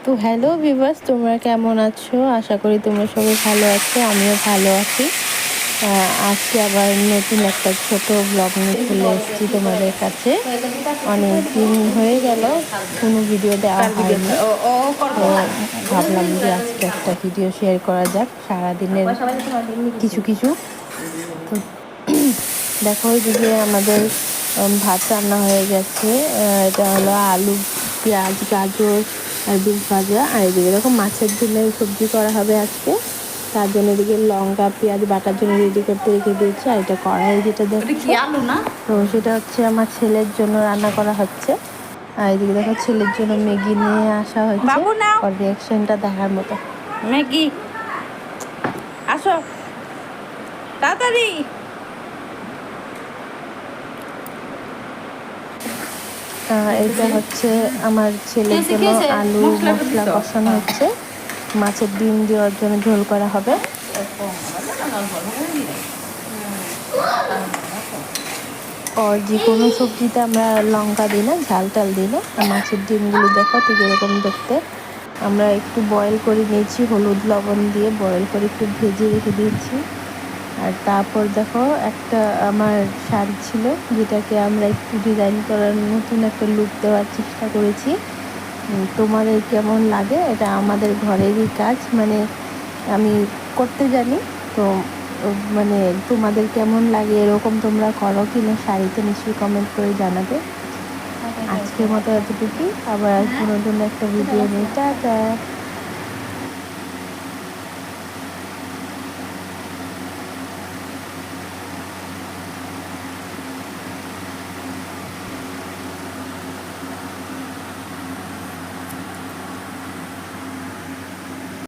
তো hello viewers, তোমরা কেমন আছো? আশা করি তোমরা সবাই ভালো আছো। আমিও ভালো আছি। আজকে আবার নতুন একটা ছোট ব্লগ নিয়ে চলে এসেছি তোমাদের কাছে। অনেক দিন হয়ে গেল কোনো ভিডিও দেওয়া হয়নি, তো ভাবলাম যে আজকে একটা ভিডিও শেয়ার করা যাক সারাদিনের কিছু কিছু। তো দেখো, এদিকে আমাদের ভাত রান্না হয়ে গেছে। এটা হলো আলু, পেঁয়াজ, গাজর আর বিনস ভাজা। আর এদিকে দেখো মাছের ঝোলের সবজি করা হবে আজকে। তার জন্য এদিকে লঙ্কা পেঁয়াজ বাটার জন্য রেডি করতে রেখে দিয়েছি। আর এটা কড়াই যেটা দেখছো, তো সেটা হচ্ছে আমার ছেলের জন্য রান্না করা হচ্ছে। আর এদিকে দেখো ছেলের জন্য ম্যাগি নিয়ে আসা হচ্ছে। ওর রিয়াকশনটা দেখার মতো। ম্যাগি, আসো তাড়াতাড়ি। এটা হচ্ছে আমার ছেলের জন্য আলু মশলা কষানো হচ্ছে। মাছের ডিম দেওয়ার জন্য ঝোল করা হবে। আর যে কোনো সবজিতে আমরা লঙ্কা দিই না, ঝাল টাল দিই না। আর মাছের ডিমগুলো দেখো ঠিক এরকম দেখতে। আমরা একটু বয়েল করে নিয়েছি, হলুদ লবণ দিয়ে বয়েল করে একটু ভেজে রেখে দিয়েছি। আর তারপর দেখো একটা আমার শাড়ি ছিল, যেটাকে আমরা একটু ডিজাইন করার নতুন একটা লুক দেওয়ার চেষ্টা করেছি। তোমাদের কেমন লাগে? এটা আমাদের ঘরেরই কাজ, মানে আমি করতে জানি। তো মানে তোমাদের কেমন লাগে, এরকম তোমরা করো কি না শাড়িতে, নিশ্চয়ই কমেন্ট করে জানাবে। আজকের মতো এতটুকুই, আবার আসবো নতুন একটা ভিডিও নিয়ে। টাটা।